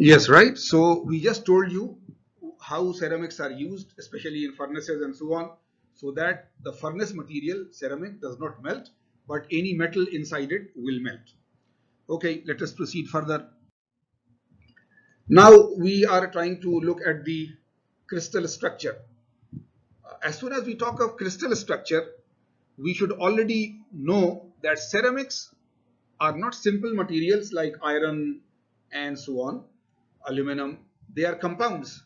Yes, right. So we just told you how ceramics are used, especially in furnaces and so on, so that the furnace material, ceramic, does not melt, but any metal inside it will melt. Okay, let us proceed further. Now we are trying to look at the crystal structure. As soon as we talk of crystal structure, we should already know that ceramics are not simple materials like iron and so on, aluminum. They are compounds,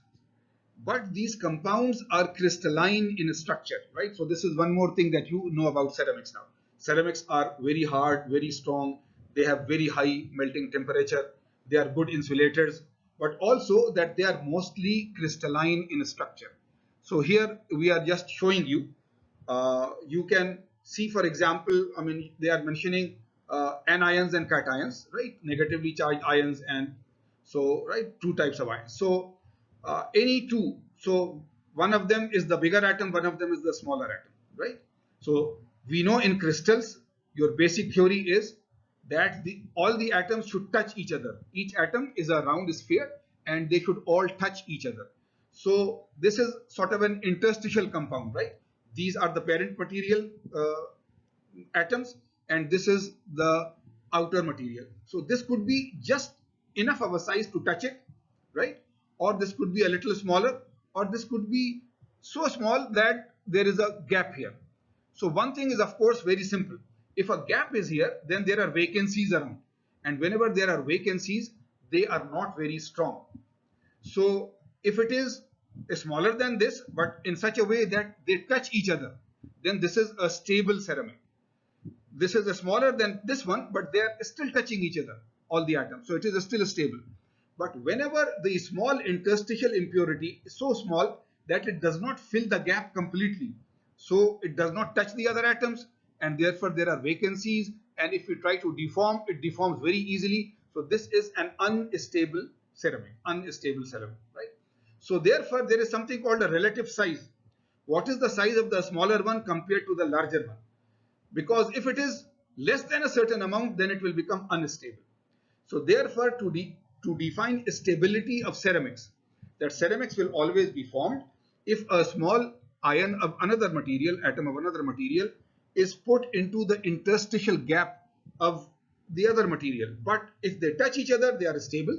but these compounds are crystalline in structure, right? So this is one more thing that you know about ceramics now. Ceramics are very hard, very strong. They have very high melting temperature. They are good insulators, but also that they are mostly crystalline in structure. So here we are just showing you. You can see, for example, I mean, they are mentioning anions and cations, right? Negatively charged ions and so, right, two types of ions. So any two. So one of them is the bigger atom, one of them is the smaller atom, right? So we know in crystals, your basic theory is that all the atoms should touch each other. Each atom is a round sphere and they should all touch each other. So this is sort of an interstitial compound, right? These are the parent material atoms and this is the outer material. So this could be just enough of a size to touch it, right? Or this could be a little smaller, or this could be so small that there is a gap here. So one thing is of course very simple. If a gap is here, then there are vacancies around. And whenever there are vacancies, they are not very strong. So if it is smaller than this, but in such a way that they touch each other, then this is a stable ceramic. This is smaller than this one, but they are still touching each other, all the atoms. So it is still stable. But whenever the small interstitial impurity is so small that it does not fill the gap completely, so it does not touch the other atoms, and therefore there are vacancies. And if we try to deform, it deforms very easily. So this is an unstable ceramic, right? So therefore there is something called a relative size. What is the size of the smaller one compared to the larger one? Because if it is less than a certain amount, then it will become unstable. So therefore, to define stability of ceramics, that ceramics will always be formed if a small ion of another material, atom of another material, is put into the interstitial gap of the other material. But if they touch each other, they are stable.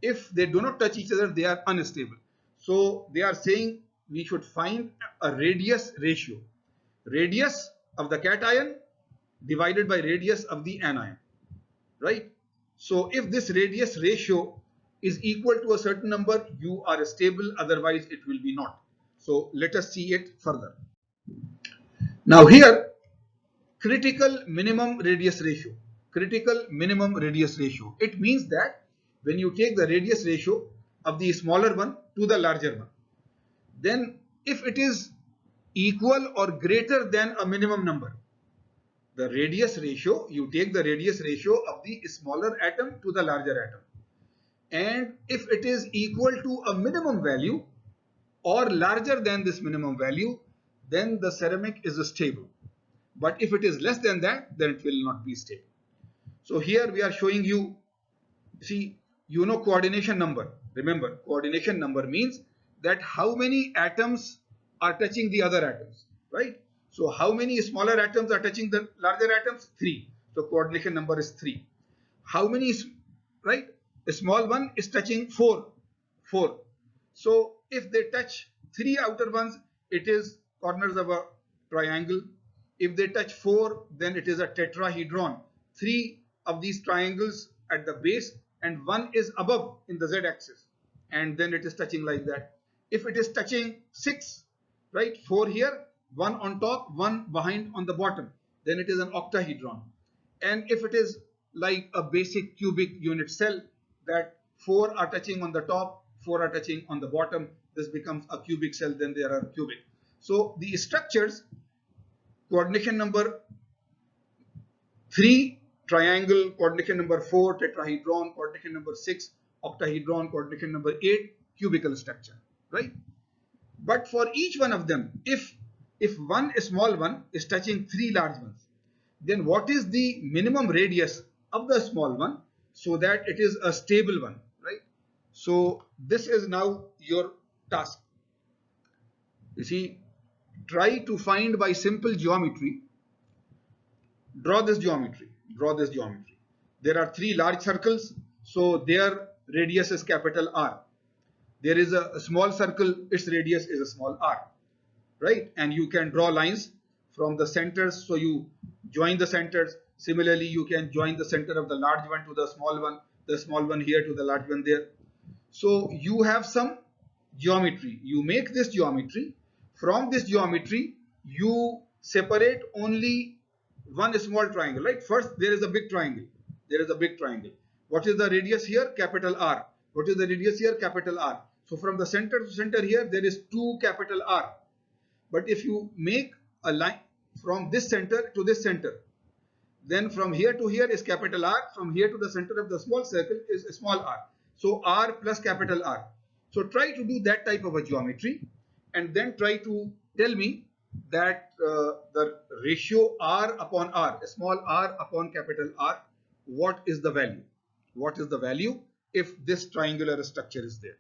If they do not touch each other, they are unstable. So they are saying we should find a radius ratio. Radius of the cation divided by radius of the anion, right? So if this radius ratio is equal to a certain number, you are stable, otherwise it will be not. So let us see it further. Now here, critical minimum radius ratio. Critical minimum radius ratio. It means that when you take the radius ratio of the smaller one to the larger one, then if it is equal or greater than a minimum number, the radius ratio, you take the radius ratio of the smaller atom to the larger atom. And if it is equal to a minimum value or larger than this minimum value, then the ceramic is stable. But if it is less than that, then it will not be stable. So here we are showing you, see, you know coordination number. Remember, coordination number means that how many atoms are touching the other atoms, right? So how many smaller atoms are touching the larger atoms? 3. So coordination number is 3. How many is, right? A small one is touching 4. 4. So if they touch 3 outer ones, it is corners of a triangle. If they touch 4, then it is a tetrahedron. 3 of these triangles at the base and 1 is above in the z-axis, and then it is touching like that. If it is touching 6, right, 4 here, 1 on top, 1 behind on the bottom, then it is an octahedron. And if it is like a basic cubic unit cell, that 4 are touching on the top, 4 are touching on the bottom, this becomes a cubic cell, then there are cubic. So the structures, coordination number 3, triangle, coordination number 4, tetrahedron, coordination number 6, octahedron, coordination number 8, cubical structure, right? But for each one of them, if one small one is touching 3 large ones, then what is the minimum radius of the small one so that it is a stable one, right? So this is now your task. You see, try to find by simple geometry. Draw this geometry. Draw this geometry. There are three large circles, so their radius is capital R. There is a small circle, its radius is a small r, right? And you can draw lines from the centers, so you join the centers. Similarly, you can join the center of the large one to the small one here to the large one there. So you have some geometry. You make this geometry. From this geometry, you separate only one small triangle, right? First, there is a big triangle. There is a big triangle. What is the radius here? Capital R. What is the radius here? Capital R. So from the center to center here, there is 2 capital R. But if you make a line from this center to this center, then from here to here is capital R. From here to the center of the small circle is a small r. So R plus capital R. So try to do that type of a geometry and then try to tell me that the ratio R upon R, small r upon capital R, what is the value? What is the value if this triangular structure is there?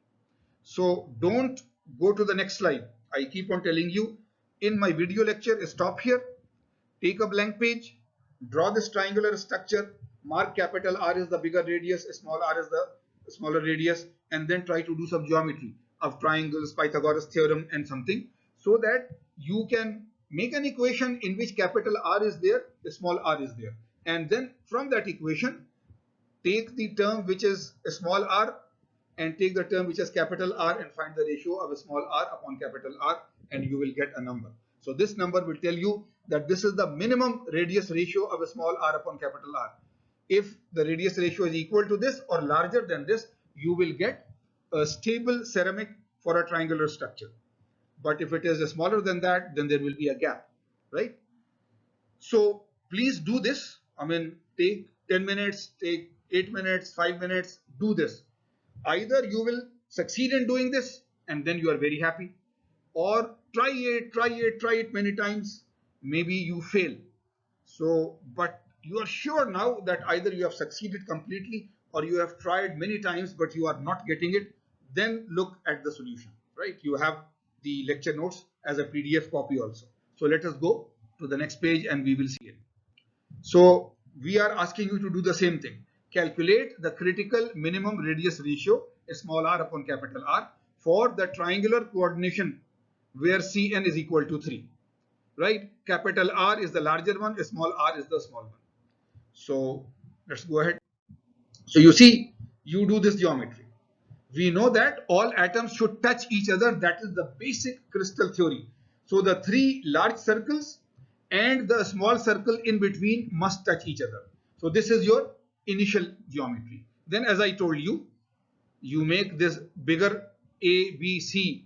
So don't go to the next slide. I keep on telling you in my video lecture, stop here, take a blank page, draw this triangular structure, mark capital R is the bigger radius, small r is the smaller radius, and then try to do some geometry of triangles, Pythagoras theorem and something, so that you can make an equation in which capital R is there, small r is there. And then from that equation, take the term which is a small r and take the term which is capital R and find the ratio of a small r upon capital R, and you will get a number. So this number will tell you that this is the minimum radius ratio of a small r upon capital R. If the radius ratio is equal to this or larger than this, you will get a stable ceramic for a triangular structure. But if it is smaller than that, then there will be a gap, right? So please do this. I mean, take 10 minutes, take 8 minutes, 5 minutes, do this. Either you will succeed in doing this and then you are very happy, or try it many times, maybe you fail. So, but you are sure now that either you have succeeded completely or you have tried many times but you are not getting it, then look at the solution, right? You have the lecture notes as a PDF copy also. So let us go to the next page and we will see it. So we are asking you to do the same thing. Calculate the critical minimum radius ratio, small r upon capital R, for the triangular coordination where Cn is equal to 3. Right? Capital R is the larger one, small r is the small one. So let's go ahead. So you see, you do this geometry. We know that all atoms should touch each other. That is the basic crystal theory. So the 3 large circles and the small circle in between must touch each other. So this is your initial geometry. Then, as I told you, you make this bigger ABC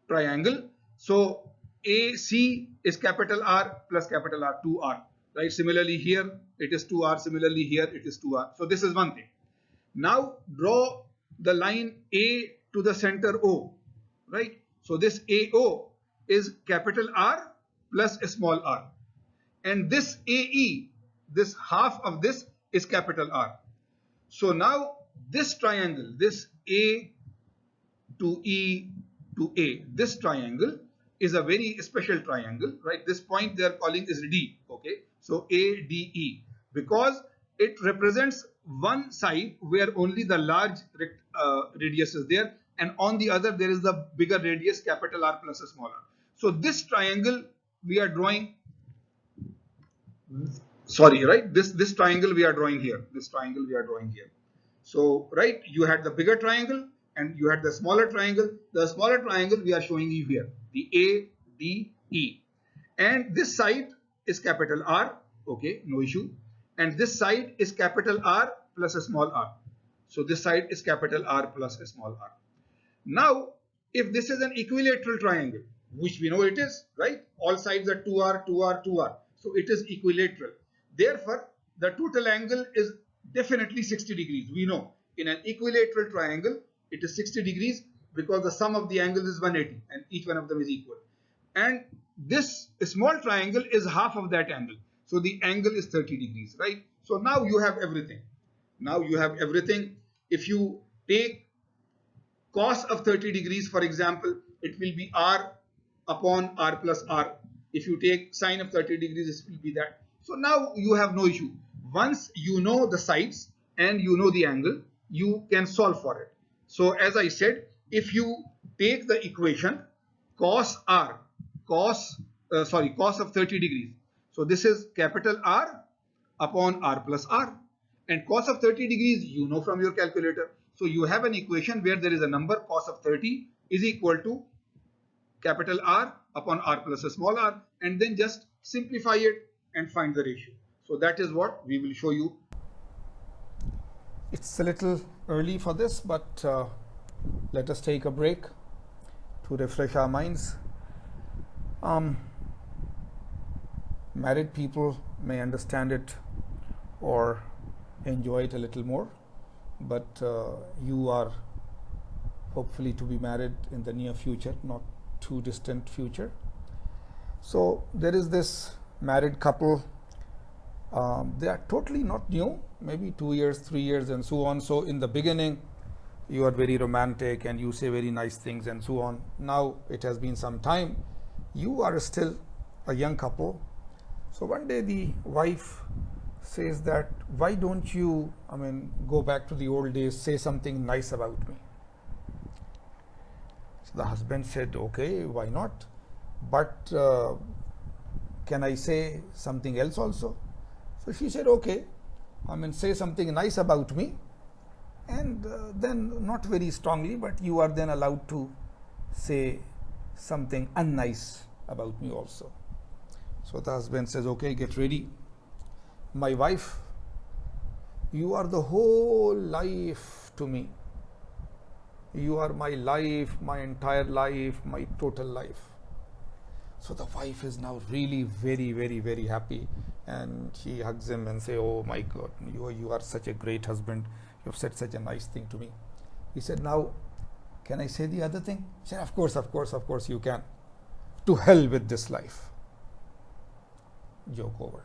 triangle. So AC is capital R plus capital R, 2R, right? Similarly here it is 2R, similarly here it is 2R. So this is one thing. Now draw the line A to the center O, right? So this AO is capital R plus a small r, and this AE, this half of this is capital R. So now this triangle, this A to E to A, this triangle is a very special triangle, right? This point they are calling is D, okay? So ADE, because it represents one side where only the large radius is there, and on the other there is the bigger radius capital R plus a small r. So this triangle we are drawing, sorry, right? This triangle we are drawing here. This triangle we are drawing here. So, right, you had the bigger triangle and you had the smaller triangle. The smaller triangle we are showing you here, the ADE. And this side is capital R, okay, no issue. And this side is capital R plus a small r. So this side is capital R plus a small r. Now, if this is an equilateral triangle, which we know it is, right? All sides are 2R, 2R, 2R. So it is equilateral. Therefore, the total angle is definitely 60 degrees. We know in an equilateral triangle, it is 60 degrees because the sum of the angles is 180 and each one of them is equal. And this small triangle is half of that angle. So the angle is 30 degrees, right? So now you have everything. Now you have everything. If you take cos of 30 degrees, for example, it will be r upon r plus r. If you take sine of 30 degrees, this will be that. So now you have no issue. Once you know the sides and you know the angle, you can solve for it. So as I said, if you take the equation cos r, cos of 30 degrees. So this is capital R upon r plus r. And cos of 30 degrees, you know from your calculator. So you have an equation where there is a number cos of 30 is equal to capital R upon r plus a small r, and then just simplify it and find the ratio. So that is what we will show you. It's a little early for this, but let us take a break to refresh our minds. Married people may understand it or enjoy it a little more, but you are hopefully to be married in the near future, not too distant future. So there is this married couple. They are totally not new, maybe 2 years, 3 years and so on. So in the beginning you are very romantic and you say very nice things and so on. Now it has been some time, you are still a young couple. So one day the wife says that, why don't you, go back to the old days, say something nice about me. So the husband said, okay, why not? But can I say something else also? So she said, okay, say something nice about me, and then not very strongly, but you are then allowed to say something unnice about me also. So the husband says, okay, get ready. My wife, you are the whole life to me. You are my life, my entire life, my total life. So the wife is now really very, very, very happy, and she hugs him and say, oh my God, you are such a great husband. You have said such a nice thing to me. He said, now, can I say the other thing? He said, of course you can. To hell with this life. Joke over.